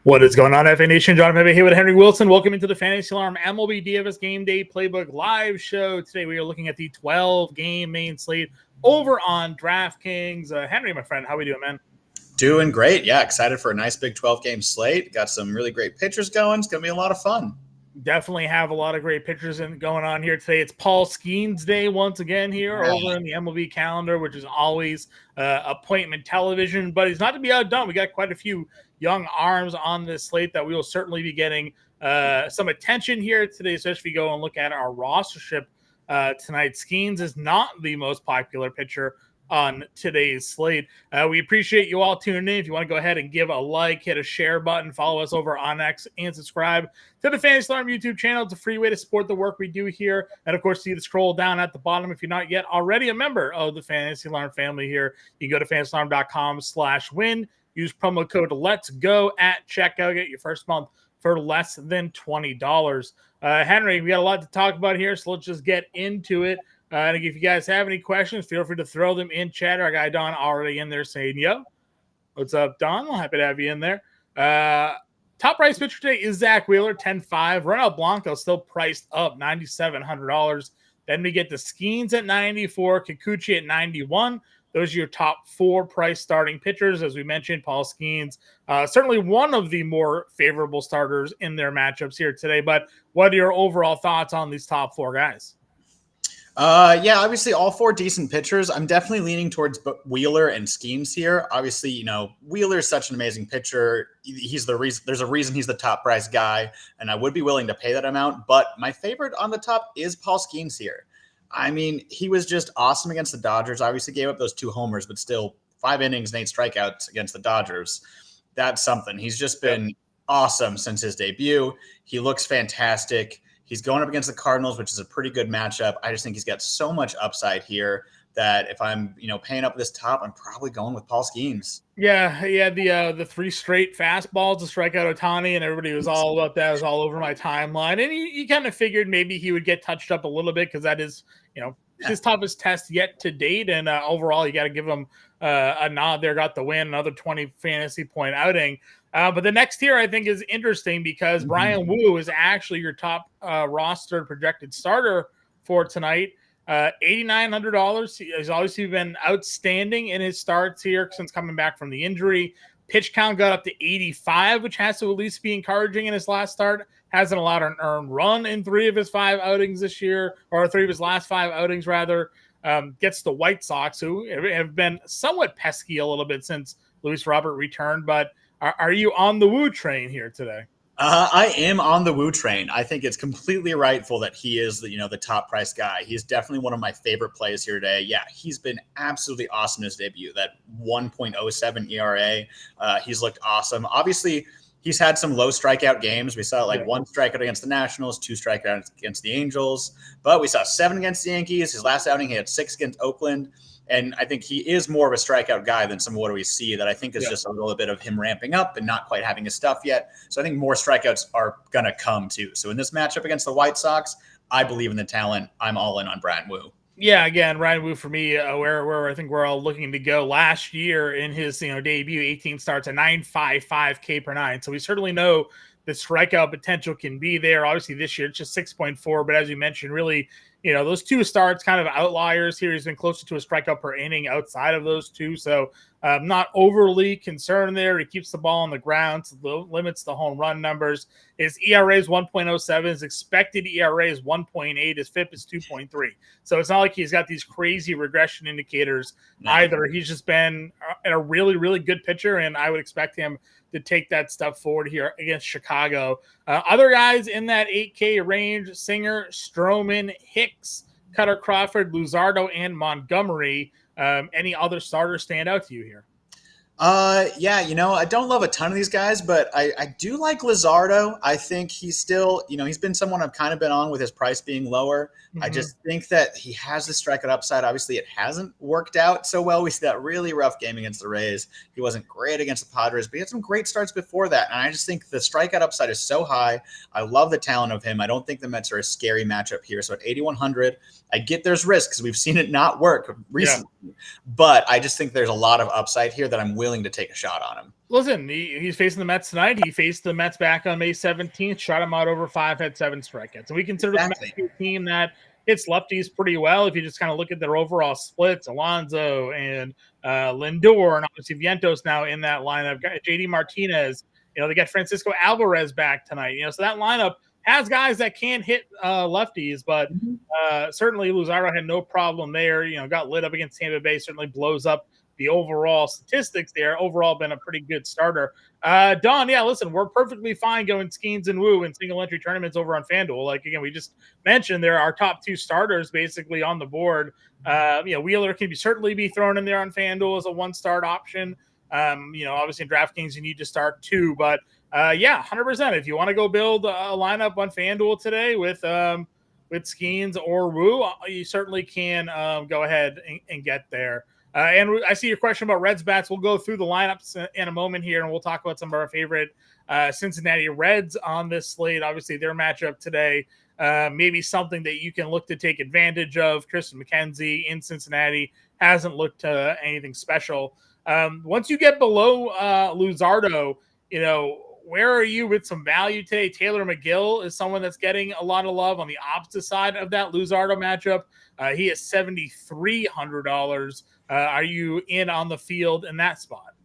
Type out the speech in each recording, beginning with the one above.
What is going on, FA Nation? John Impemba here with Henry Wilson. Welcome into the Fantasy Alarm MLB DFS Game Day Playbook live show. Today we are looking at the 12-game main slate over on DraftKings. Henry, my friend, how are we doing, man? Doing great. Yeah, excited for a nice big 12-game slate. Got some really great pitchers going. It's going to be a lot of fun. Definitely have a lot of great pictures going on here today. It's Paul Skeens Day once again here over in the MLB calendar, which is always appointment television, but he's not to be outdone. We got quite a few young arms on this slate that we will certainly be getting some attention here today, especially if we go and look at our rostership tonight. Skeens is not the most popular pitcher on today's slate. We appreciate you all tuning in. If you want to go ahead and give a like, hit a share button, follow us over on X, and subscribe to the Fantasy Alarm YouTube channel. It's a free way to support the work we do here. And of course, see the scroll down at the bottom. If you're not yet already a member of the Fantasy Alarm family here, you can go to fantasyalarm.com/win. Use promo code Let's Go at checkout. Get your first month for less than $20. Henry, we got a lot to talk about here, so let's just get into it. And if you guys have any questions, feel free to throw them in chat. Our guy Don already in there saying, yo, what's up, Don? I'm happy to have you in there. Top price pitcher today is Zach Wheeler, 10.5. Ronald Blanco still priced up, $9,700. Then we get the Skeens at 94, Kikuchi at 91. Those are your top four price starting pitchers. As we mentioned, Paul Skeens, certainly one of the more favorable starters in their matchups here today. But what are your overall thoughts on these top four guys? Yeah, obviously all four decent pitchers. I'm definitely leaning towards Wheeler and Skeens here. Obviously, you know, Wheeler is such an amazing pitcher. He's the reason. There's a reason he's the top price guy, and I would be willing to pay that amount. But my favorite on the top is Paul Skeens here. I mean, he was just awesome against the Dodgers. Obviously gave up those 2 homers, but still 5 innings and 8 strikeouts against the Dodgers. That's something. He's just been awesome since his debut. He looks fantastic. He's going up against the Cardinals, which is a pretty good matchup. I just think he's got so much upside here that if I'm, paying up this top, I'm probably going with Paul Skeens. Yeah, he had the 3 straight fastballs to strike out Ohtani, and everybody was all about that. It was all over my timeline. And you kind of figured maybe he would get touched up a little bit because that is, his toughest test yet to date. And overall, you got to give him a nod there. Got the win, another 20 fantasy point outing. But the next tier, I think, is interesting because Brian Wu is actually your top roster projected starter for tonight. $8,900. He's obviously been outstanding in his starts here since coming back from the injury. Pitch count got up to 85, which has to at least be encouraging in his last start. Hasn't allowed an earned run in 3 of his 5 outings this year, or 3 of his last 5 outings, rather. Gets the White Sox, who have been somewhat pesky a little bit since Luis Robert returned. But are you on the Wu train here today? I am on the Wu train. I think it's completely rightful that he is the top price guy. He's definitely one of my favorite plays here today. Yeah, he's been absolutely awesome in his debut. That 1.07 ERA. He's looked awesome. Obviously, he's had some low strikeout games. We saw 1 strikeout against the Nationals, 2 strikeouts against the Angels, but we saw 7 against the Yankees. His last outing, he had 6 against Oakland. And I think he is more of a strikeout guy than some of what we see that I think is just a little bit of him ramping up and not quite having his stuff yet. So I think more strikeouts are going to come too. So in this matchup against the White Sox, I believe in the talent. I'm all in on Brian Wu. Yeah, again, Ryan Wu for me, where I think we're all looking to go. Last year in his debut, 18 starts, a 9.55 K per 9. So we certainly know the strikeout potential can be there. Obviously, this year it's just 6.4, but as you mentioned, really, those 2 starts kind of outliers here. He's been closer to a strikeout per inning outside of those 2. So not overly concerned there. He keeps the ball on the ground, so limits the home run numbers. His ERA is 1.07. His expected ERA is 1.8. His FIP is 2.3. So it's not like he's got these crazy regression indicators either. He's just been a really, really good pitcher, and I would expect him to take that step forward here against Chicago. Other guys in that 8K range: Singer, Stroman, Hicks, Cutter Crawford, Luzardo, and Montgomery. Any other starters stand out to you here? Yeah, I don't love a ton of these guys, but I do like Luzardo. I think he's still, he's been someone I've kind of been on with his price being lower. Mm-hmm. I just think that he has the strikeout upside. Obviously, it hasn't worked out so well. We see that really rough game against the Rays. He wasn't great against the Padres, but he had some great starts before that. And I just think the strikeout upside is so high. I love the talent of him. I don't think the Mets are a scary matchup here. So at 8,100, I get there's risk because we've seen it not work recently. Yeah. But I just think there's a lot of upside here that I'm willing to take a shot on him. Listen, he's facing the Mets tonight. He faced the Mets back on May 17th, shot him out over 5, had 7 strikeouts. And we consider the Mets a team that hits lefties pretty well. If you just kind of look at their overall splits, Alonso and Lindor, and obviously Vientos now in that lineup. JD Martinez, they got Francisco Alvarez back tonight. So that lineup has guys that can hit lefties, but certainly Luzardo had no problem there. Got lit up against Tampa Bay, certainly blows up the overall statistics there. Overall, been a pretty good starter. Don, yeah, listen, we're perfectly fine going Skeens and Woo in single entry tournaments over on FanDuel. Like, again, we just mentioned there are our top 2 starters basically on the board. Wheeler can certainly be thrown in there on FanDuel as a 1-start option. Obviously in DraftKings, you need to start 2, but 100%. If you want to go build a lineup on FanDuel today with Skeens or Woo, you certainly can go ahead and get there. And I see your question about Reds bats. We'll go through the lineups in a moment here, and we'll talk about some of our favorite Cincinnati Reds on this slate. Obviously, their matchup today, maybe something that you can look to take advantage of. Tristan McKenzie in Cincinnati hasn't looked anything special. Once you get below Luzardo, where are you with some value today? Taylor McGill is someone that's getting a lot of love on the opposite side of that Luzardo matchup. He is $7,300. Are you in on the field in that spot?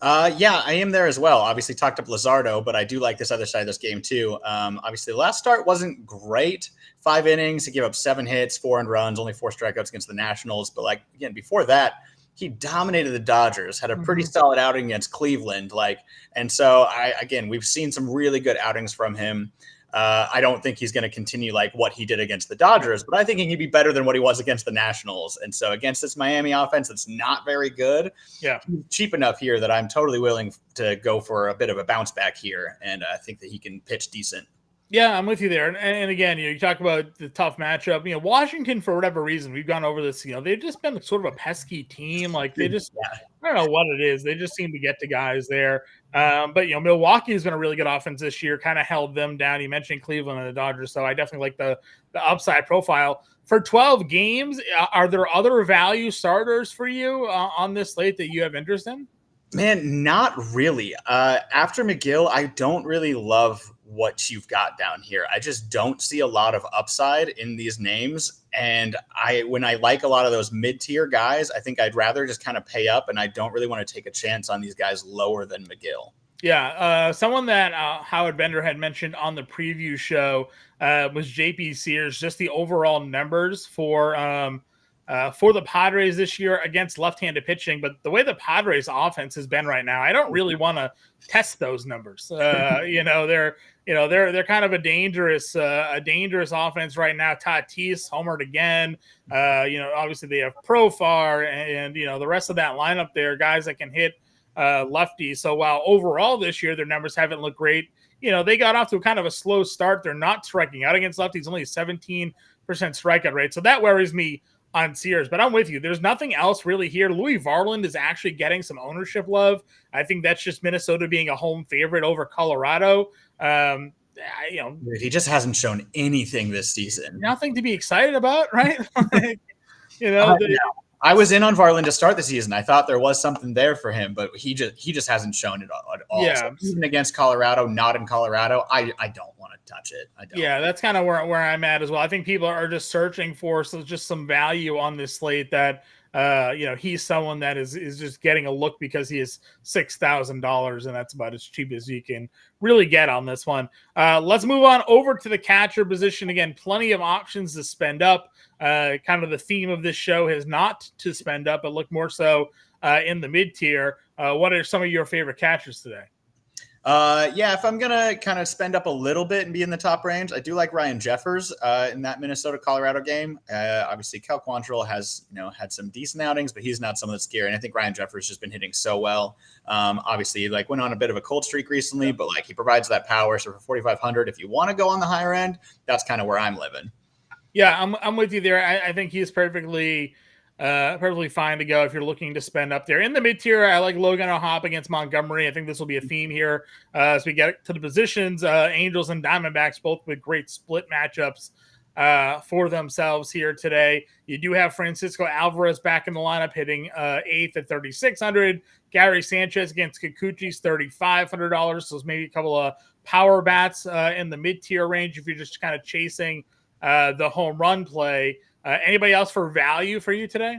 Yeah, I am there as well. Obviously talked up Luzardo, but I do like this other side of this game too. Obviously the last start wasn't great. 5 innings, he gave up 7 hits, 4 earned runs, only 4 strikeouts against the Nationals. But again, before that, he dominated the Dodgers, had a pretty solid outing against Cleveland. And so we've seen some really good outings from him. I don't think he's going to continue what he did against the Dodgers, but I think he can be better than what he was against the Nationals. And so against this Miami offense, that's not very good. Yeah, he's cheap enough here that I'm totally willing to go for a bit of a bounce back here, and I think that he can pitch decent. Yeah, I'm with you there. And again, you talk about the tough matchup. Washington, for whatever reason, we've gone over this, they've just been sort of a pesky team. They just, I don't know what it is. They just seem to get to guys there. But, Milwaukee has been a really good offense this year, kind of held them down. You mentioned Cleveland and the Dodgers, so I definitely like the upside profile. For 12 games, are there other value starters for you on this slate that you have interest in? Man, not really. After McGill, I don't really love what you've got down here. I just don't see a lot of upside in these names. And when I like a lot of those mid-tier guys, I think I'd rather just kind of pay up, and I don't really want to take a chance on these guys lower than McGill. Yeah, someone that Howard Bender had mentioned on the preview show was JP Sears, just the overall numbers for the Padres this year against left-handed pitching. But the way the Padres offense has been right now, I don't really want to test those numbers. They're kind of a dangerous offense right now. Tatis homered again. Obviously they have Profar and the rest of that lineup there, guys that can hit lefties. So while overall this year their numbers haven't looked great, they got off to kind of a slow start. They're not striking out against lefties, only a 17% strikeout rate. So that worries me on Sears, but I'm with you. There's nothing else really here. Louis Varland is actually getting some ownership love. I think that's just Minnesota being a home favorite over Colorado. He just hasn't shown anything this season. Nothing to be excited about, right? I was in on Varland to start the season. I thought there was something there for him, but he just hasn't shown it at all. Yeah. So even against Colorado, not in Colorado, I don't want to touch it. I don't. Yeah, that's kind of where I'm at as well. I think people are just searching for just some value on this slate that he's someone that is just getting a look because he is $6,000, and that's about as cheap as you can really get on this one. Let's move on over to the catcher position. Again, plenty of options to spend up. Kind of the theme of this show is not to spend up, but look more so in the mid-tier. What are some of your favorite catchers today? If I'm gonna kind of spend up a little bit and be in the top range, I do like Ryan Jeffers in that Minnesota-Colorado game. Obviously, Cal Quantrill has had some decent outings, but he's not someone that's scary. And I think Ryan Jeffers just been hitting so well. Obviously, went on a bit of a cold streak recently, but he provides that power. So for 4,500, if you want to go on the higher end, that's kind of where I'm living. Yeah, I'm with you there. I think he's perfectly fine to go if you're looking to spend up there. In the mid-tier, I like Logan O'Hoppe against Montgomery. I think this will be a theme here as we get to the positions. Angels and Diamondbacks, both with great split matchups. for themselves here today. You do have Francisco Alvarez back in the lineup, hitting 8th at 3,600. Gary Sanchez against Kikuchi's $3,500. So it's maybe a couple of power bats in the mid-tier range if you're just kind of chasing the home run play. Anybody else for value for you today?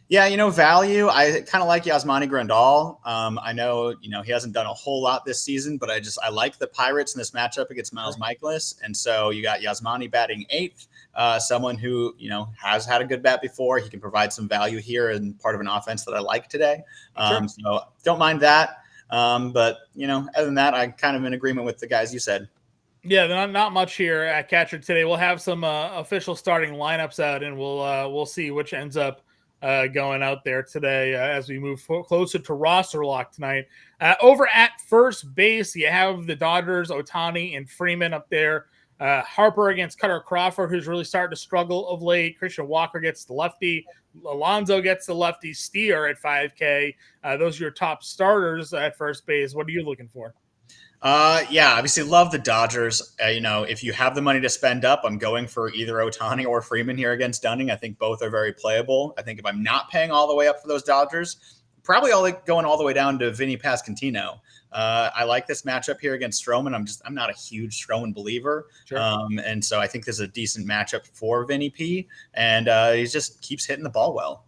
Yeah, value. I kind of like Yasmani Grandal. I know, he hasn't done a whole lot this season, but I like the Pirates in this matchup against Miles Mikolas. And so you got Yasmani batting 8th, someone who, has had a good bat before. He can provide some value here and part of an offense that I like today. So don't mind that. But, other than that, I'm kind of in agreement with the guys you said. Yeah, not much here at catcher today. We'll have some official starting lineups out, and we'll see which ends up going out there today as we move closer to roster lock tonight. Over at first base, you have the Dodgers, Ohtani, and Freeman up there. Harper against Cutter Crawford, who's really starting to struggle of late. Christian Walker gets the lefty. Alonso gets the lefty. Steer at 5K. Those are your top starters at first base. What are you looking for? Obviously love the Dodgers. If you have the money to spend up, I'm going for either Ohtani or Freeman here against Dunning. I think both are very playable. I think if I'm not paying all the way up for those Dodgers, probably going all the way down to Vinny Pasquantino. I like this matchup here against Stroman. I'm not a huge Stroman believer. Sure. And so I think this is a decent matchup for Vinny P. And he just keeps hitting the ball well.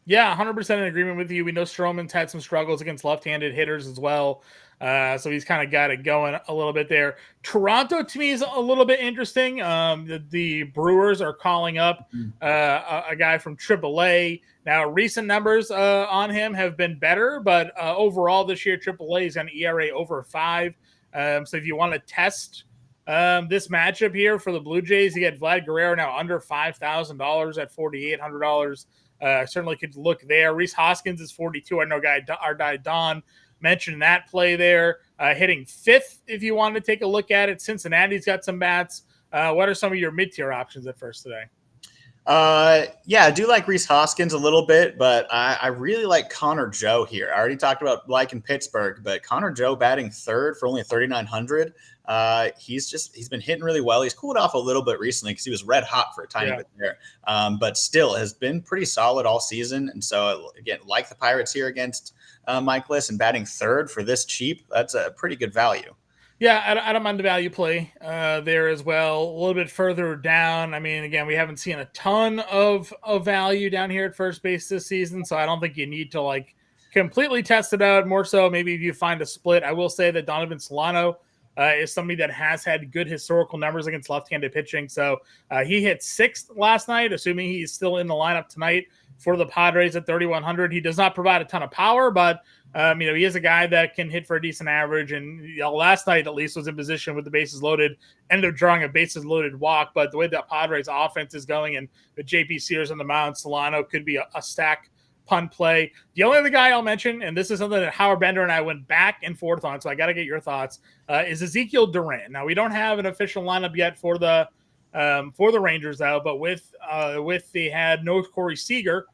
Yeah, 100% in agreement with you. We know Stroman's had some struggles against left-handed hitters as well. So he's kind of got it going a little bit there. Toronto, to me, is a little bit interesting. The Brewers are calling up a guy from AAA. Now, recent numbers on him have been better, but overall this year, AAA is an ERA over 5. So if you want to test this matchup here for the Blue Jays, you get Vlad Guerrero now under $5,000 at $4,800. Certainly could look there. Rhys Hoskins is 42. I know our guy Don mentioned that play there. Hitting 5th if you want to take a look at it. Cincinnati's got some bats. What are some of your mid-tier options at first today? I do like Rhys Hoskins a little bit, but I really like Connor Joe here. I already talked about liking Pittsburgh, but Connor Joe batting 3rd for only 3,900. He's been hitting really well. He's cooled off a little bit recently because he was red hot for a tiny bit there, but still has been pretty solid all season. And so again, like the Pirates here against Mikolas and batting 3rd for this cheap, that's a pretty good value. Yeah, I don't mind the value play there as well. A little bit further down. I mean, again, we haven't seen a ton of value down here at first base this season, so I don't think you need to completely test it out. More so, maybe if you find a split. I will say that Donovan Solano is somebody that has had good historical numbers against left-handed pitching. So he hit 6th last night, assuming he's still in the lineup tonight for the Padres at 3,100. He does not provide a ton of power, but he is a guy that can hit for a decent average. And last night, at least, was in position with the bases loaded, ended up drawing a bases loaded walk. But the way that Padres offense is going and with JP Sears on the mound, Solano could be a stack punt play. The only other guy I'll mention, and this is something that Howard Bender and I went back and forth on, so I got to get your thoughts, is Ezekiel Duran. Now, we don't have an official lineup yet for the Rangers, though, but with they had no Corey Seager,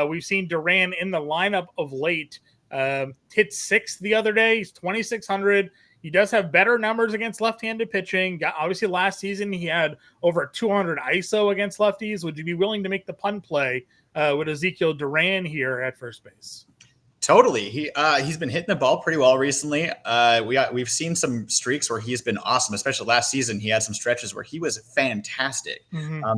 we've seen Duran in the lineup of late. Hit 6th the other day. He's 2,600. He does have better numbers against left-handed pitching. Obviously, last season he had over 200 ISO against lefties. Would you be willing to make the punt play with Ezekiel Duran here at first base? Totally. He's been hitting the ball pretty well recently. We've seen some streaks where he's been awesome, especially last season. He had some stretches where he was fantastic.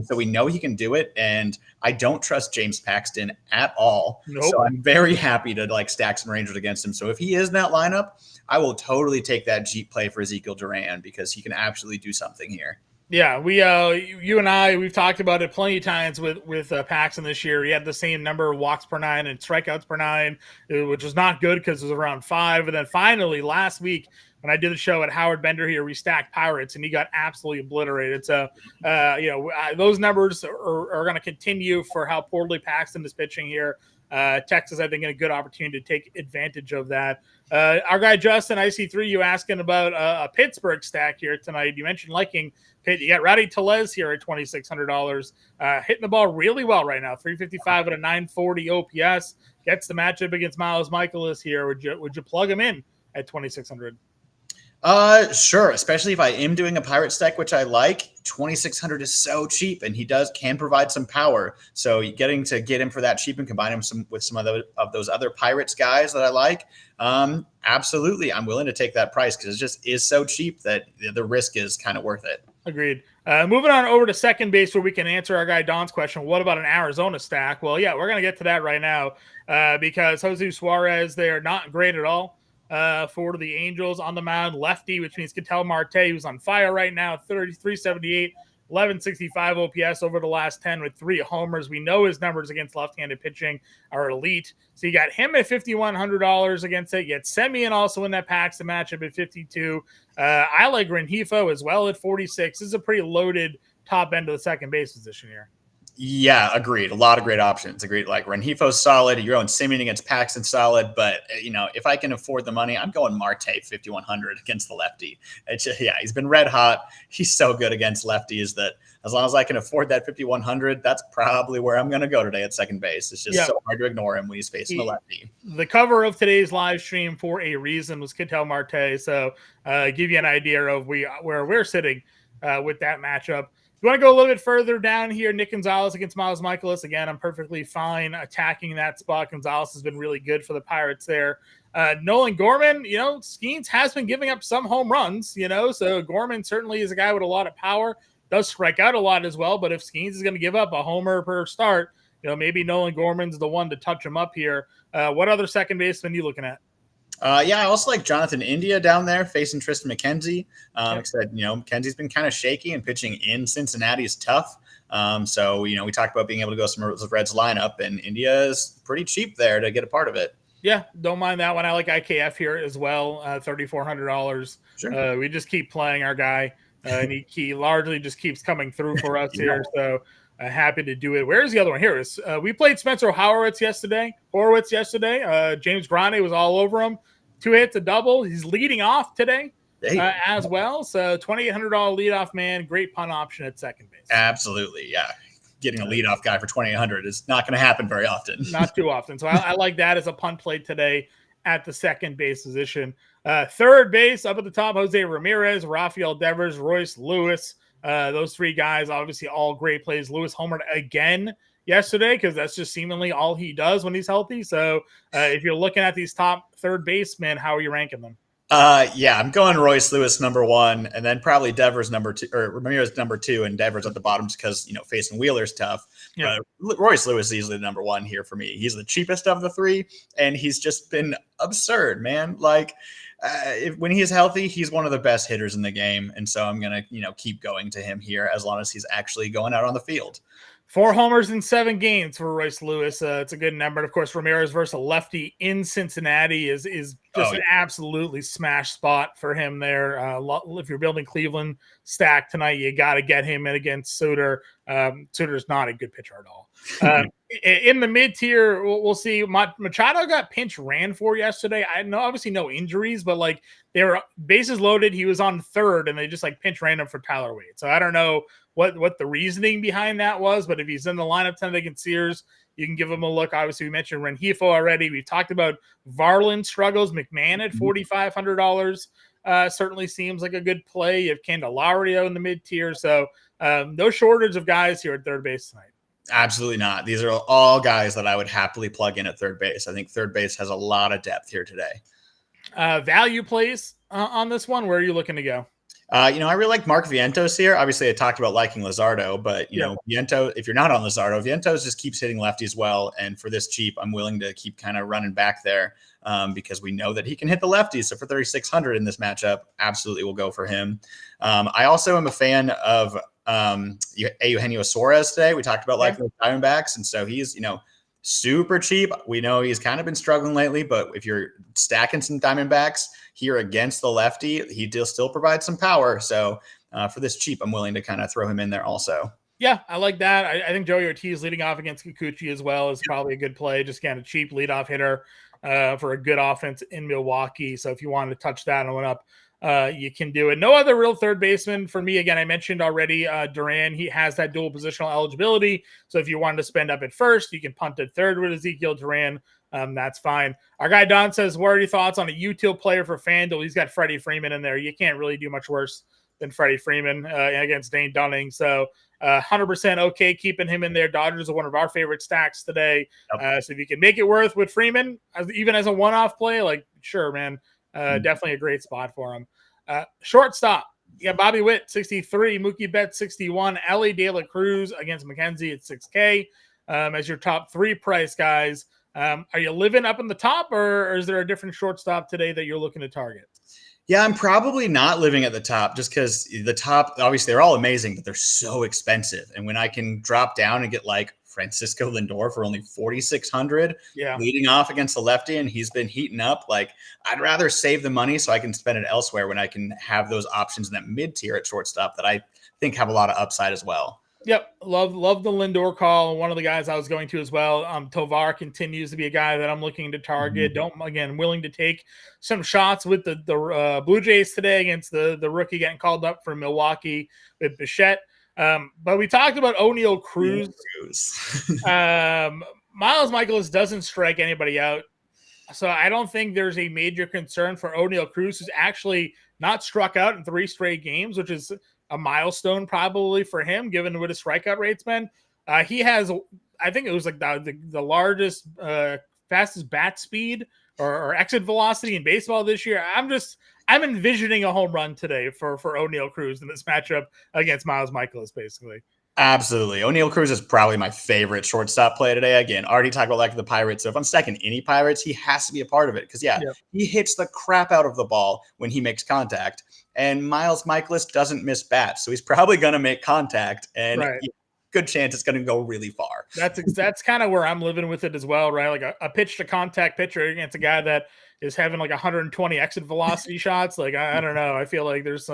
So we know he can do it. And I don't trust James Paxton at all. Nope. So I'm very happy to stack some Rangers against him. So if he is in that lineup, I will totally take that Jeep play for Ezekiel Duran because he can absolutely do something here. Yeah, you and I, we've talked about it plenty of times with Paxton this year. He had the same number of walks per 9 and strikeouts per 9, which was not good because it was around 5. And then finally last week when I did the show at Howard Bender here, we stacked Pirates and he got absolutely obliterated. So, those numbers are going to continue for how poorly Paxton is pitching here. Texas, I think, in a good opportunity to take advantage of that. Our guy Justin, IC3, you asking about a Pittsburgh stack here tonight. You mentioned liking Pitt. You got Rowdy Tellez here at $2,600, hitting the ball really well right now. 355 at a 940 OPS. Gets the matchup against Miles Mikolas here. Would you plug him in at $2,600? Sure. Especially if I am doing a pirate stack, which I like. 2,600 is so cheap, and he can provide some power. So getting to get him for that cheap and combine him with some of those other pirates guys that I like. Absolutely, I'm willing to take that price because it just is so cheap that the risk is kind of worth it. Agreed. Moving on over to second base where we can answer our guy Don's question. What about an Arizona stack? Well, yeah, we're going to get to that right now because Jose Suarez, they're not great at all for the Angels on the mound. Lefty, which means Ketel Marte, who's on fire right now, 378, 1165 OPS over the last 10 with 3 homers. We know his numbers against left-handed pitching are elite. So you got him at $5,100 against it. You get Semien also in that Paxton matchup at 52. I like Rengifo as well at 46. This is a pretty loaded top end of the second base position here. Yeah, agreed. A lot of great options. Agreed. Like Rengifo's solid. You're going Semien against Paxton solid. But, if I can afford the money, I'm going Marte 5,100 against the lefty. It's just, he's been red hot. He's so good against lefties that as long as I can afford that 5,100, that's probably where I'm going to go today at second base. It's just so hard to ignore him when he's facing the lefty. The cover of today's live stream for a reason was Ketel Marte. So give you an idea of where we're sitting with that matchup. You want to go a little bit further down here, Nick Gonzalez against Miles Michaelis. Again, I'm perfectly fine attacking that spot. Gonzalez has been really good for the Pirates there. Nolan Gorman, Skeens has been giving up some home runs, so Gorman certainly is a guy with a lot of power, does strike out a lot as well, but if Skeens is going to give up a homer per start, maybe Nolan Gorman's the one to touch him up here. What other second baseman are you looking at? I also like Jonathan India down there facing Tristan McKenzie. Like I said, McKenzie's been kind of shaky and pitching in Cincinnati is tough. So, we talked about being able to go some of the Reds lineup, and India is pretty cheap there to get a part of it. Yeah, don't mind that one. I like IKF here as well, $3,400. Sure. We just keep playing our guy, and he largely just keeps coming through for us here. So happy to do it. Where's the other one? Here is we played Spencer Horwitz yesterday. James Grande was all over him. 2 hits, a double. He's leading off today as well. So $2,800 leadoff man. Great punt option at second base. Absolutely, yeah. Getting a leadoff guy for $2,800 is not going to happen very often. Not too often. So I like that as a punt play today at the second base position. Third base up at the top, Jose Ramirez, Rafael Devers, Royce Lewis. Those 3 guys, obviously all great plays. Lewis homered again yesterday because that's just seemingly all he does when he's healthy. So if you're looking at these top third basemen, how are you ranking them? I'm going Royce Lewis number 1, and then probably Devers number 2, or Ramirez number 2, and Devers at the bottom just because facing Wheeler's tough. Yeah. Royce Lewis is easily the number 1 here for me. He's the cheapest of the 3, and he's just been absurd, man. Like when he's healthy, he's one of the best hitters in the game, and so I'm gonna keep going to him here as long as he's actually going out on the field. 4 homers in 7 games for Royce Lewis. It's a good number. And of course, Ramirez versus a lefty in Cincinnati is just an absolutely smash spot for him there. If you're building Cleveland stack tonight, you got to get him in against Suter. Suter's not a good pitcher at all. In the mid tier, we'll see. Machado got pinch ran for yesterday. I know obviously no injuries, but like they were bases loaded. He was on third, and they just like pinch ran him for Tyler Wade. So I don't know what the reasoning behind that was, but if he's in the lineup tonight against Sears, you can give him a look. Obviously, we mentioned Rengifo already. We've talked about Varland struggles. McMahon at $4,500 certainly seems like a good play. You have Candelario in the mid tier, so no shortage of guys here at third base tonight. Absolutely not. These are all guys that I would happily plug in at third base. I think third base has a lot of depth here today. Value plays on this one. Where are you looking to go? I really like Mark Vientos here. Obviously, I talked about liking Luzardo, but Vientos, if you're not on Luzardo, Vientos just keeps hitting lefties well. And for this cheap, I'm willing to keep kind of running back there because we know that he can hit the lefties. So for 3,600 in this matchup, absolutely will go for him. I also am a fan of Eugenio Suarez today. We talked about liking the Diamondbacks, and so he's super cheap. We know he's kind of been struggling lately, but if you're stacking some Diamondbacks here against the lefty, he still provides some power. So for this cheap, I'm willing to kind of throw him in there also. Yeah, I like that. I think Joey Ortiz leading off against Kikuchi as well is probably a good play. Just kind of cheap leadoff hitter for a good offense in Milwaukee. So if you wanted to touch that one up, you can do it. No other real third baseman for me. Again, I mentioned already Duran. He has that dual positional eligibility. So if you wanted to spend up at first, you can punt at third with Ezekiel Duran. that's fine. Our guy Don says, what are your thoughts on a util player for FanDuel? He's got Freddie Freeman in there. You can't really do much worse than Freddie Freeman against Dane Dunning. So 100% okay keeping him in there. Dodgers are one of our favorite stacks today. Yep. So if you can make it worth with Freeman, even as a one-off play, like, sure, man, definitely a great spot for him. Shortstop. You got Bobby Witt, 63, Mookie Betts, 61, Ellie De La Cruz against McKenzie at 6K as your top 3 price guys. Are you living up in the top, or is there a different shortstop today that you're looking to target? Yeah, I'm probably not living at the top just because the top, obviously, they're all amazing, but they're so expensive. And when I can drop down and get like Francisco Lindor for only 4,600, leading off against the lefty, and he's been heating up, like, I'd rather save the money so I can spend it elsewhere when I can have those options in that mid tier at shortstop that I think have a lot of upside as well. Yep, love the Lindor call. One of the guys I was going to as well. Tovar continues to be a guy that I'm looking to target. Willing to take some shots with the Blue Jays today against the rookie getting called up for Milwaukee with Bichette. But we talked about O'Neal Cruz. Miles Michaelis doesn't strike anybody out, so I don't think there's a major concern for O'Neal Cruz, who's actually not struck out in 3 straight games, which is a milestone probably for him, given what his strikeout rate's been. He has, I think it was like the largest, fastest bat speed or exit velocity in baseball this year. I'm envisioning a home run today for O'Neal Cruz in this matchup against Miles Michaelis, basically. Absolutely. O'Neal Cruz is probably my favorite shortstop play today. Again, already talked about like the Pirates. So if I'm stacking any Pirates, he has to be a part of it because, he hits the crap out of the ball when he makes contact. And Miles Michaelis doesn't miss bats. So he's probably going to make contact. And good chance it's going to go really far. That's kind of where I'm living with it as well, right? Like a pitch to contact pitcher against a guy that is having like 120 exit velocity shots. Like, I don't know. I feel like there's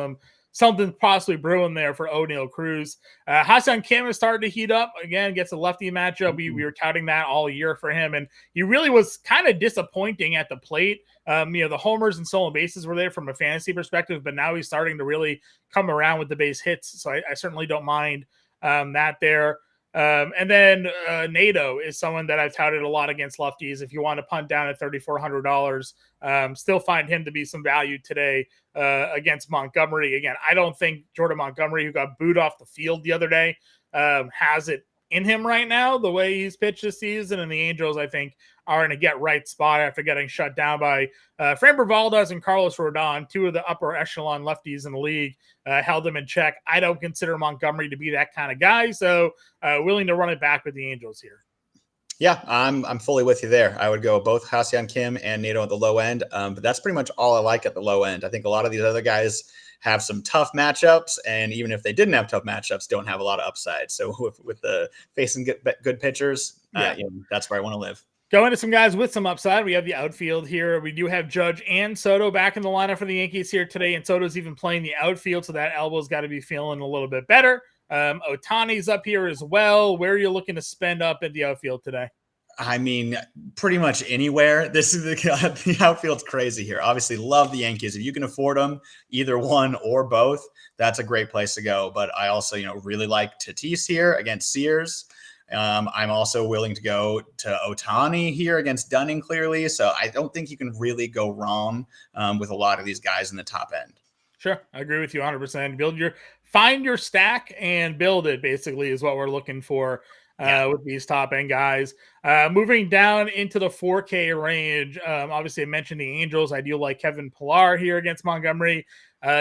something possibly brewing there for O'Neal Cruz. Ha-Seong Kim is starting to heat up again, gets a lefty matchup. We were touting that all year for him, and he really was kind of disappointing at the plate. The homers and stolen bases were there from a fantasy perspective, but now he's starting to really come around with the base hits. So I certainly don't mind that there. And then Nato is someone that I've touted a lot against lefties. If you want to punt down at $3,400, still find him to be some value today against Montgomery. Again, I don't think Jordan Montgomery, who got booed off the field the other day, has it in him right now, the way he's pitched this season. And the Angels, I think, are in a get-right spot after getting shut down by Framber Valdez and Carlos Rodon, 2 of the upper echelon lefties in the league, held them in check. I don't consider Montgomery to be that kind of guy, so willing to run it back with the Angels here. Yeah, I'm fully with you there. I would go both Ha-Seong Kim and Nato at the low end, but that's pretty much all I like at the low end. I think a lot of these other guys have some tough matchups, and even if they didn't have tough matchups, don't have a lot of upside. So with the facing good pitchers, that's where I want to live. Going to some guys with some upside, we have the outfield here. We do have Judge and Soto back in the lineup for the Yankees here today, and Soto's even playing the outfield, so that elbow's got to be feeling a little bit better. Ohtani's up here as well. Where are you looking to spend up at the outfield today? I mean, pretty much anywhere. This is the outfield's crazy here. Obviously, love the Yankees. If you can afford them, either one or both, that's a great place to go. But I also, really like Tatis here against Sears. I'm also willing to go to Ohtani here against Dunning, clearly. So I don't think you can really go wrong with a lot of these guys in the top end. Sure, I agree with you 100%. Find your stack and build it, basically, is what we're looking for. With these top end guys. Moving down into the 4K range, obviously I mentioned the Angels. I do like Kevin Pillar here against Montgomery.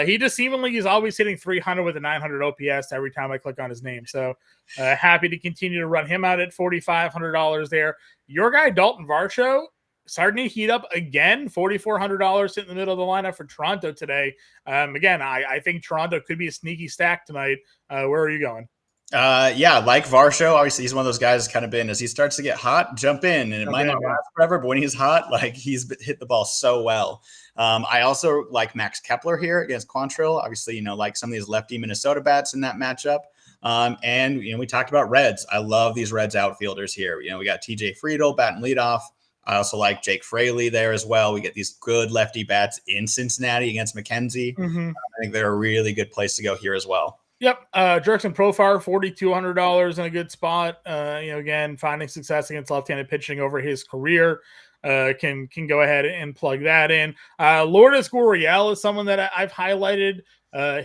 He just seemingly is always hitting 300 with a 900 OPS every time I click on his name. So happy to continue to run him out at $4,500 there. Your guy, Dalton Varsho, starting to heat up again, $4,400 sitting in the middle of the lineup for Toronto today. Again, I think Toronto could be a sneaky stack tonight. Where are you going? Like Varsho, obviously he's one of those guys that's kind of been, as he starts to get hot, jump in, and it might not last forever, but when he's hot, like, he's hit the ball so well. I also like Max Kepler here against Quantrill. Obviously, like some of these lefty Minnesota bats in that matchup. And we talked about Reds. I love these Reds outfielders here. We got TJ Friedel batting leadoff. I also like Jake Fraley there as well. We get these good lefty bats in Cincinnati against McKenzie. I think they're a really good place to go here as well. Yep. Jurickson Profar, $4,200 in a good spot. Again, finding success against left-handed pitching over his career. Can go ahead and plug that in. Lourdes Gurriel is someone that I've highlighted.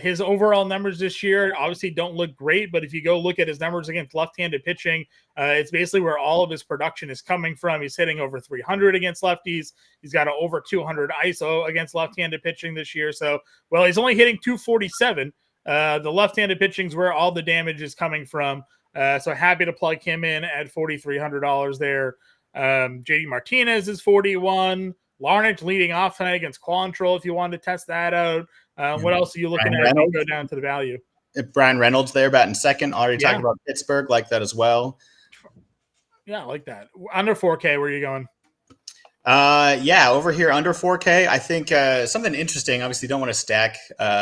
His overall numbers this year obviously don't look great, but if you go look at his numbers against left-handed pitching, it's basically where all of his production is coming from. He's hitting over 300 against lefties. He's got an over 200 ISO against left-handed pitching this year. So, well, he's only hitting 247. The left-handed pitching is where all the damage is coming from. So happy to plug him in at $4,300 there. JD Martinez is 41. Larnach leading off tonight against Quantrill if you wanted to test that out. What else are you looking at if you go down to the value? If Brian Reynolds there batting second. Already talked about Pittsburgh, like that as well. Yeah, I like that. Under 4K, where are you going? Over here under 4K, I think something interesting. Obviously, don't want to stack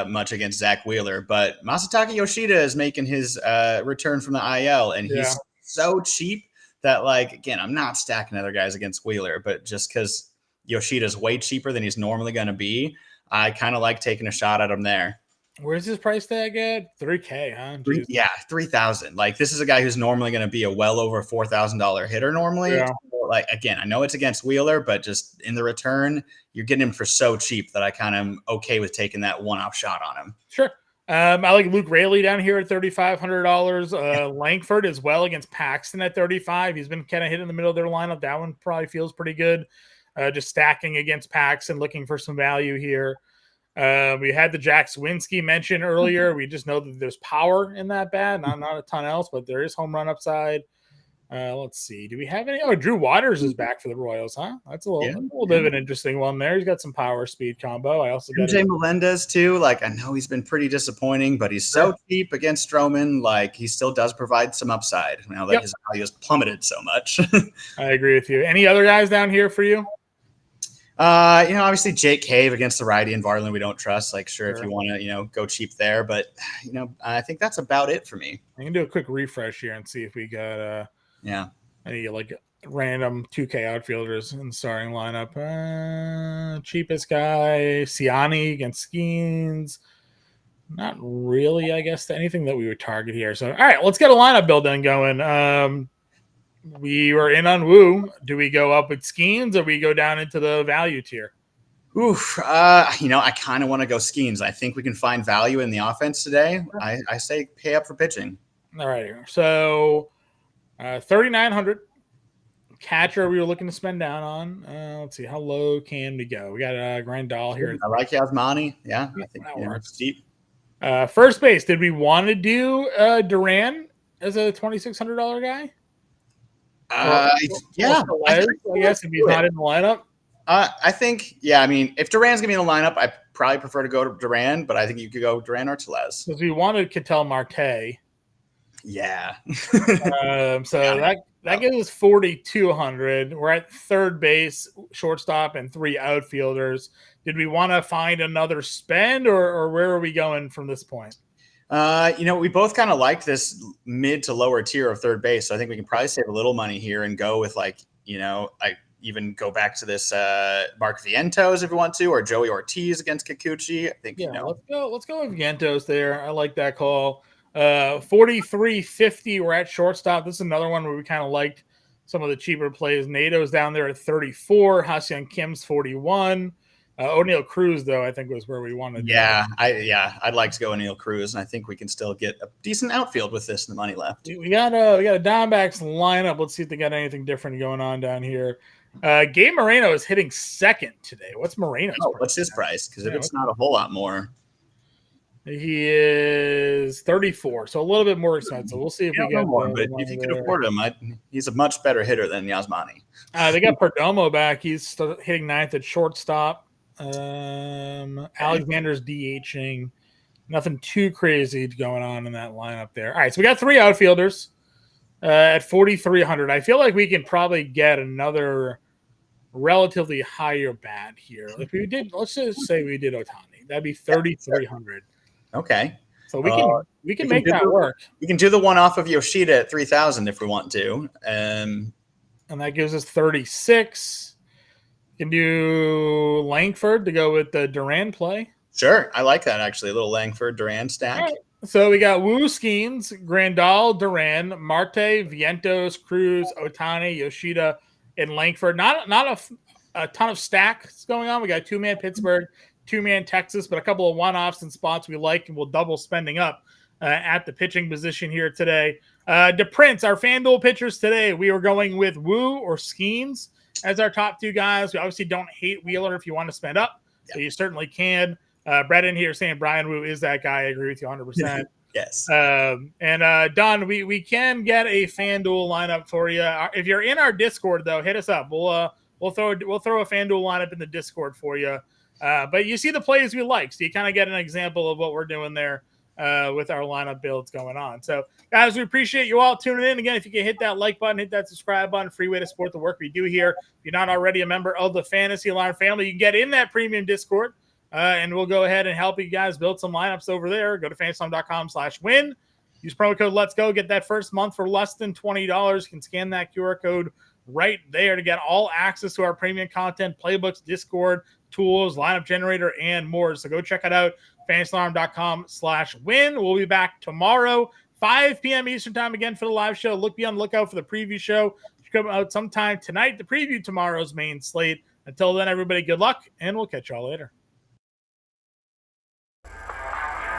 much against Zach Wheeler, but Masataka Yoshida is making his return from the IL, and he's so cheap that, like, again, I'm not stacking other guys against Wheeler, but just because Yoshida's way cheaper than he's normally going to be, I kind of like taking a shot at him there. Where's his price tag at? 3K, huh? 3,000. Like, this is a guy who's normally going to be a well over $4,000 hitter normally. Yeah. Like, again, I know it's against Wheeler, but just in the return, you're getting him for so cheap that I kind of am okay with taking that one-off shot on him. Sure. I like Luke Raley down here at $3,500. Langford as well against Paxton at 35. He's been kind of hit in the middle of their lineup. That one probably feels pretty good. Just stacking against Paxton, looking for some value here. We had the Jack Swinski mentioned earlier. We just know that there's power in that bat, not a ton else, but there is home run upside. Let's see. Do we have any? Oh, Drew Waters is back for the Royals, huh? That's a little bit of an interesting one there. He's got some power speed combo. I also got MJ Melendez too. Like, I know he's been pretty disappointing, but he's so cheap against Stroman. Like, he still does provide some upside now that his value has plummeted so much. I agree with you. Any other guys down here for you? Obviously Jake Cave against the righty and Varland we don't trust. Like, sure, if you want to, go cheap there, but I think that's about it for me. I can do a quick refresh here and see if we got any like random 2K outfielders in the starting lineup. Cheapest guy, Ciani against Skeens. Not really, I guess, anything that we would target here. So, all right, let's get a lineup building going. We were in on Woo. Do we go up with Skeens or we go down into the value tier? I kind of want to go Skeens. I think we can find value in the offense today. I say pay up for pitching. All right. So 3,900. Catcher we were looking to spend down on. Let's see. How low can we go? We got Grandal here. I like Yasmani. Yeah, I think that works. Deep. First base. Did we want to do Duran as a $2,600 guy? I guess if he's not in the lineup. I think, I mean, if Duran's gonna be in the lineup, I probably prefer to go to Duran, but I think you could go Duran or Tellez. Because we wanted Ketel Marte. Yeah. That gives us 4,200. We're at third base, shortstop, and 3 outfielders. Did we want to find another spend, or where are we going from this point? We both kind of like this mid to lower tier of third base. So I think we can probably save a little money here and go with I even go back to this Mark Vientos if you want to, or Joey Ortiz against Kikuchi. I think, let's go with Vientos there. I like that call. 4,350. We're at shortstop. This is another one where we kind of liked some of the cheaper plays. Nato's down there at 34. Ha-Seong Kim's 41. O'Neal Cruz, though, I think was where we wanted. I'd like to go O'Neal Cruz, and I think we can still get a decent outfield with this and the money left. We got a Diamondbacks lineup. Let's see if they got anything different going on down here. Gabe Moreno is hitting second today. What's Moreno's price? What's his price? Because if it's not a whole lot more. He is 34, so a little bit more expensive. We'll see if we get more. But if you can afford him, he's a much better hitter than Yasmani. They got Perdomo back. He's hitting ninth at shortstop. Alexander's DHing. Nothing too crazy going on in that lineup there. All right, so we got 3 outfielders at 4,300. I feel like we can probably get another relatively higher bat here. If we did, let's just say we did Ohtani, that'd be 3,300. Okay, so we can make that work. We can do the one off of Yoshida at 3,000 if we want to, and that gives us 36. Can do Langford to go with the Duran play. Sure, I like that actually. A little Langford Duran stack. Right. So we got Wu, Skeens, Grandal, Duran, Marte, Vientos, Cruz, Otani, Yoshida, and Langford. Not a ton of stacks going on. We got 2-man Pittsburgh, 2-man Texas, but a couple of one-offs and spots we like, and we'll double spending up at the pitching position here today. DePrince, our FanDuel pitchers today, we are going with Wu or Skeens as our top 2 guys. We obviously don't hate Wheeler if you want to spend up, so you certainly can. Brett in here saying Brian Wu is that guy. I agree with you 100%. Yes. Don, we can get a FanDuel lineup for you. If you're in our Discord, though, hit us up. We'll throw a FanDuel lineup in the Discord for you. But you see the plays we like, so you kind of get an example of what we're doing there with our lineup builds going on. So, guys, we appreciate you all tuning in. Again, if you can hit that like button, hit that subscribe button, free way to support the work we do here. If you're not already a member of the Fantasy Alarm family, you can get in that premium Discord. And we'll go ahead and help you guys build some lineups over there. Go to fantasyalarm.com/win. Use promo code Let's Go. Get that first month for less than $20. You can scan that QR code right there to get all access to our premium content, playbooks, Discord, tools, lineup generator, and more. So go check it out. fantasyalarm.com/win. We'll be back tomorrow, 5 p.m. Eastern time again for the live show. Be on the lookout for the preview show. Should come out sometime tonight to preview tomorrow's main slate. Until then, everybody, good luck, and we'll catch y'all later.